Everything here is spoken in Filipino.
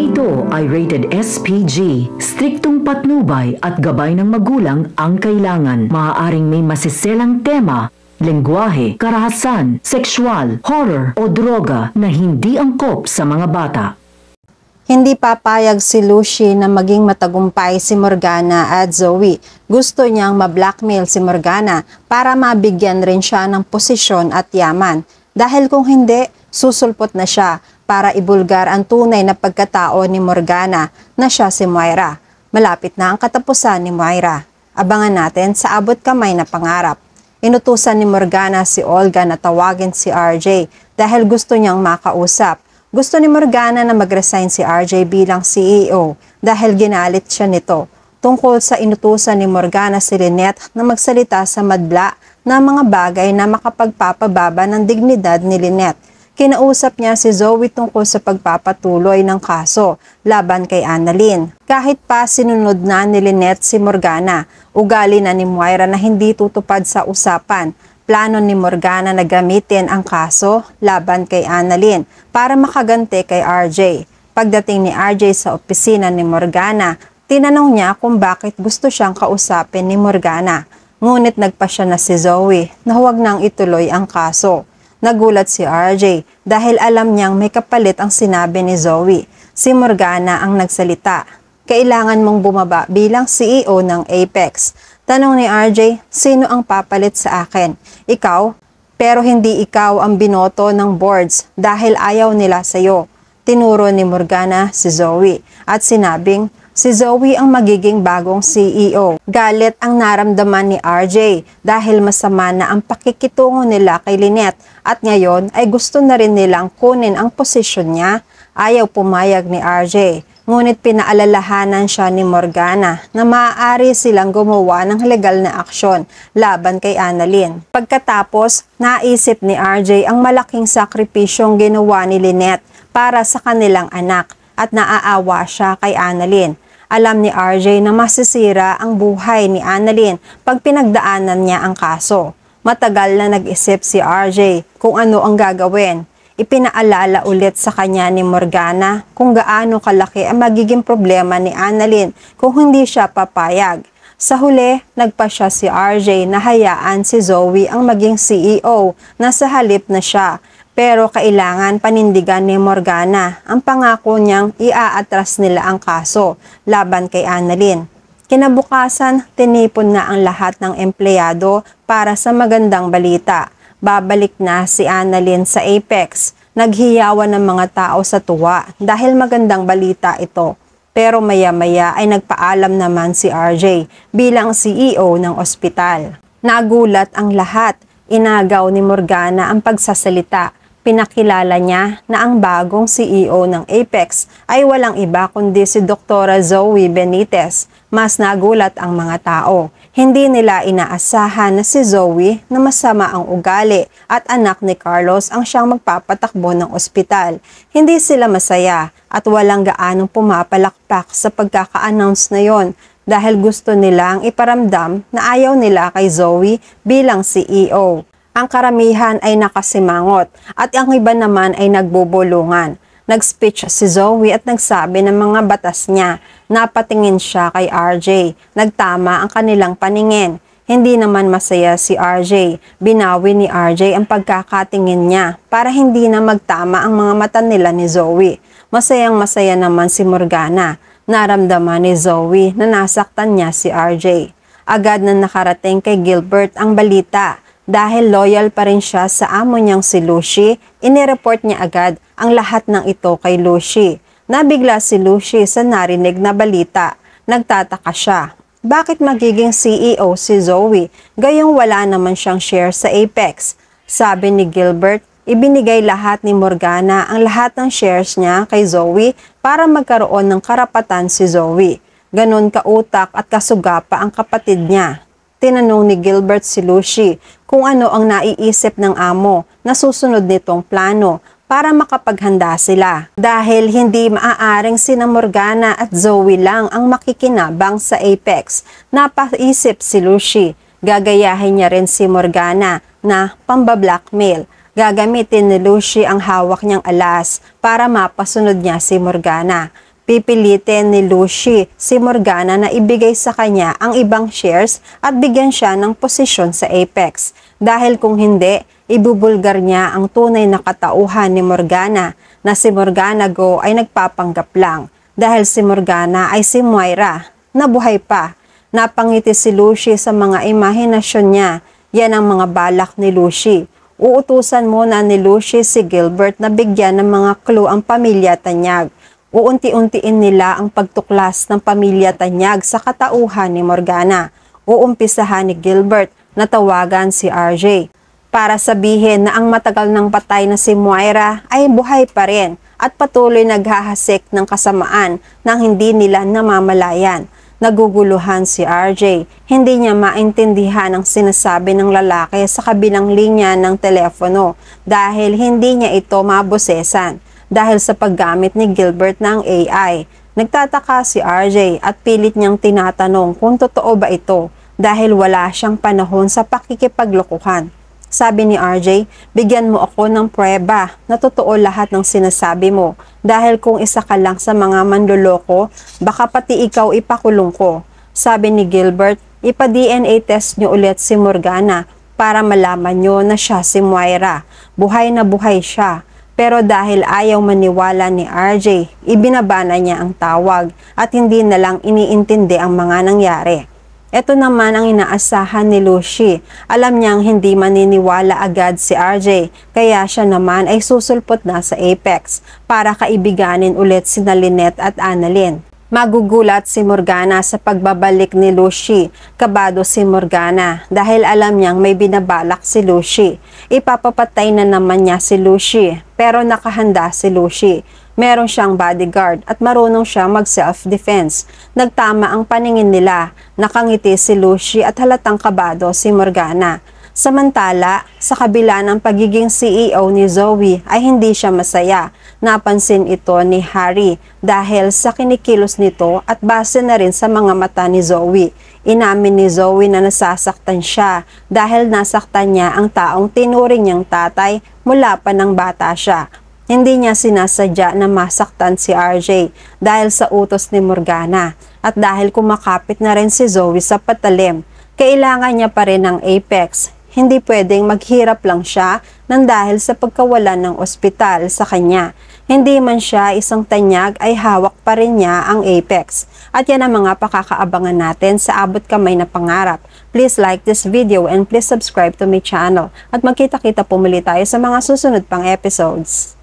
ito ay rated SPG. Striktong patnubay at gabay ng magulang ang kailangan. Maaaring may masiselang tema, lengguwahe, karahasan, sexual, horror o droga na hindi angkop sa mga bata. Hindi papayag si Lucy na maging matagumpay si Morgana at Zoe. Gusto niyang ma-blackmail si Morgana para mabigyan rin siya ng posisyon at yaman. Dahil kung hindi, susulpot na siya para ibulgar ang tunay na pagkatao ni Morgana na siya si Moira. Malapit na ang katapusan ni Moira. Abangan natin sa abot kamay na pangarap. Inutusan ni Morgana si Olga na tawagin si RJ dahil gusto niyang makausap. Gusto ni Morgana na mag-resign si RJ bilang CEO dahil ginalit siya nito tungkol sa inutusan ni Morgana si Lynette na magsalita sa madla na mga bagay na makapagpapababa ng dignidad ni Lynette. Kinausap niya si Zoe tungkol sa pagpapatuloy ng kaso laban kay Annalyn. Kahit pa sinunod na ni Lynette si Morgana, ugali na ni Moira na hindi tutupad sa usapan. Plano ni Morgana na gamitin ang kaso laban kay Annalyn para makaganti kay RJ. Pagdating ni RJ sa opisina ni Morgana, tinanong niya kung bakit gusto siyang kausapin ni Morgana. Ngunit nagpasya na si Zoe na huwag nang ituloy ang kaso. Nagulat si RJ dahil alam niyang may kapalit ang sinabi ni Zoe. Si Morgana ang nagsalita. Kailangan mong bumaba bilang CEO ng Apex. Tanong ni RJ, sino ang papalit sa akin? Ikaw? Pero hindi ikaw ang binoto ng boards dahil ayaw nila sa'yo. Tinuro ni Morgana si Zoe at sinabing, si Zoe ang magiging bagong CEO. Galit ang naramdaman ni RJ dahil masama na ang pakikitungo nila kay Lynette at ngayon ay gusto na rin nilang kunin ang posisyon niya. Ayaw pumayag ni RJ. Ngunit pinaalalahanan siya ni Morgana na maaari silang gumawa ng legal na aksyon laban kay Annalyn. Pagkatapos, naisip ni RJ ang malaking sakripisyong ginawa ni Lynette para sa kanilang anak at naaawa siya kay Annalyn. Alam ni RJ na masisira ang buhay ni Annalyn pag pinagdaanan niya ang kaso. Matagal na nag-isip si RJ kung ano ang gagawin. Ipinaalala ulit sa kanya ni Morgana kung gaano kalaki ang magiging problema ni Annalyn kung hindi siya papayag. Sa huli, nagpasya si RJ na hayaan si Zoe ang maging CEO na sa halip na siya. Pero kailangan panindigan ni Morgana ang pangako niyang iaatras nila ang kaso laban kay Annalyn. Kinabukasan, tinipon na ang lahat ng empleyado para sa magandang balita. Babalik na si Annalyn sa Apex. Naghiyawan ng mga tao sa tuwa dahil magandang balita ito. Pero maya-maya ay nagpaalam naman si RJ bilang CEO ng ospital. Nagulat ang lahat. Inagaw ni Morgana ang pagsasalita. Pinakilala niya na ang bagong CEO ng Apex ay walang iba kundi si Dr. Zoe Benitez. Mas nagulat ang mga tao. Hindi nila inaasahan na si Zoe na masama ang ugali at anak ni Carlos ang siyang magpapatakbo ng ospital. Hindi sila masaya at walang gaanong pumapalakpak sa pagkaka-announce na yon dahil gusto nilang iparamdam na ayaw nila kay Zoe bilang CEO. Ang karamihan ay nakasimangot at ang iba naman ay nagbubulungan. Nag-speech si Zoe at nagsabi ng mga batas niya. Napatingin siya kay RJ. Nagtama ang kanilang paningin. Hindi naman masaya si RJ. Binawi ni RJ ang pagkakatingin niya para hindi na magtama ang mga mata nila ni Zoe. Masayang-masaya naman si Morgana. Naramdaman ni Zoe na nasaktan niya si RJ. Agad na nakarating kay Gilbert ang balita. Dahil loyal pa rin siya sa amo niyang si Lucy, inireport niya agad ang lahat ng ito kay Lucy. Nabigla si Lucy sa narinig na balita. Nagtataka siya. Bakit magiging CEO si Zoe? Gayong wala naman siyang share sa Apex. Sabi ni Gilbert, ibinigay lahat ni Morgana ang lahat ng shares niya kay Zoe para magkaroon ng karapatan si Zoe. Ganon kautak at kasugapa ang kapatid niya. Tinanong ni Gilbert si Lucy kung ano ang naiisip ng amo na susunod nitong plano para makapaghanda sila. Dahil hindi maaaring sina Morgana at Zoe lang ang makikinabang sa Apex, napaisip si Lucy. Gagayahin niya rin si Morgana na pambablackmail. Gagamitin ni Lucy ang hawak niyang alas para mapasunod niya si Morgana. Pipilitin ni Lucy si Morgana na ibigay sa kanya ang ibang shares at bigyan siya ng posisyon sa Apex. Dahil kung hindi, ibubulgar niya ang tunay na katauhan ni Morgana na si Morgana Go ay nagpapanggap lang. Dahil si Morgana ay si Moira na buhay pa. Napangiti si Lucy sa mga imahinasyon niya. Yan ang mga balak ni Lucy. Uutusan muna ni Lucy si Gilbert na bigyan ng mga clue ang pamilya Tanyag. Uunti-untiin nila ang pagtuklas ng pamilya Tanyag sa katauhan ni Morgana. Uumpisahan ni Gilbert na tawagan si RJ para sabihin na ang matagal nang patay na si Moira ay buhay pa rin at patuloy naghahasik ng kasamaan nang hindi nila namamalayan. Naguguluhan si RJ. Hindi niya maintindihan ang sinasabi ng lalaki sa kabilang linya ng telepono dahil hindi niya ito mabosesan dahil sa paggamit ni Gilbert ng AI. Nagtataka si RJ at pilit niyang tinatanong kung totoo ba ito dahil wala siyang panahon sa pakikipaglokohan. Sabi ni RJ, bigyan mo ako ng pruweba na totoo lahat ng sinasabi mo dahil kung isa ka lang sa mga manloloko, baka pati ikaw ipakulong ko. Sabi ni Gilbert, ipa-DNA test niyo ulit si Morgana para malaman niyo na siya si Moira. Buhay na buhay siya. Pero dahil ayaw maniwala ni RJ, ibinabana niya ang tawag at hindi na lang iniintindi ang mga nangyari. Ito naman ang inaasahan ni Lucy. Alam niyang hindi maniniwala agad si RJ, kaya siya naman ay susulpot na sa Apex para kaibiganin ulit sina Lynette at Annalyn. Magugulat si Morgana sa pagbabalik ni Lucy. Kabado si Morgana dahil alam niyang may binabalak si Lucy. Ipapapatay na naman niya si Lucy, pero nakahanda si Lucy. Meron siyang bodyguard at marunong siya mag-self-defense. Nagtama ang paningin nila. Nakangiti si Lucy at halatang kabado si Morgana. Samantala, sa kabila ng pagiging CEO ni Zoe ay hindi siya masaya. Napansin ito ni Harry dahil sa kinikilos nito at base na rin sa mga mata ni Zoe. Inamin ni Zoe na nasasaktan siya dahil nasaktan niya ang taong tinuring niyang tatay mula pa ng bata siya. Hindi niya sinasadya na masaktan si RJ dahil sa utos ni Morgana at dahil kumakapit na rin si Zoe sa patalim. Kailangan niya pa rin ng Apex. Hindi pwedeng maghirap lang siya nang dahil sa pagkawalan ng ospital sa kanya. Hindi man siya isang Tanyag ay hawak pa rin niya ang Apex. At yan ang mga pakakaabangan natin sa abot kamay na pangarap. Please like this video and please subscribe to my channel. At magkita-kita po muli tayo sa mga susunod pang episodes.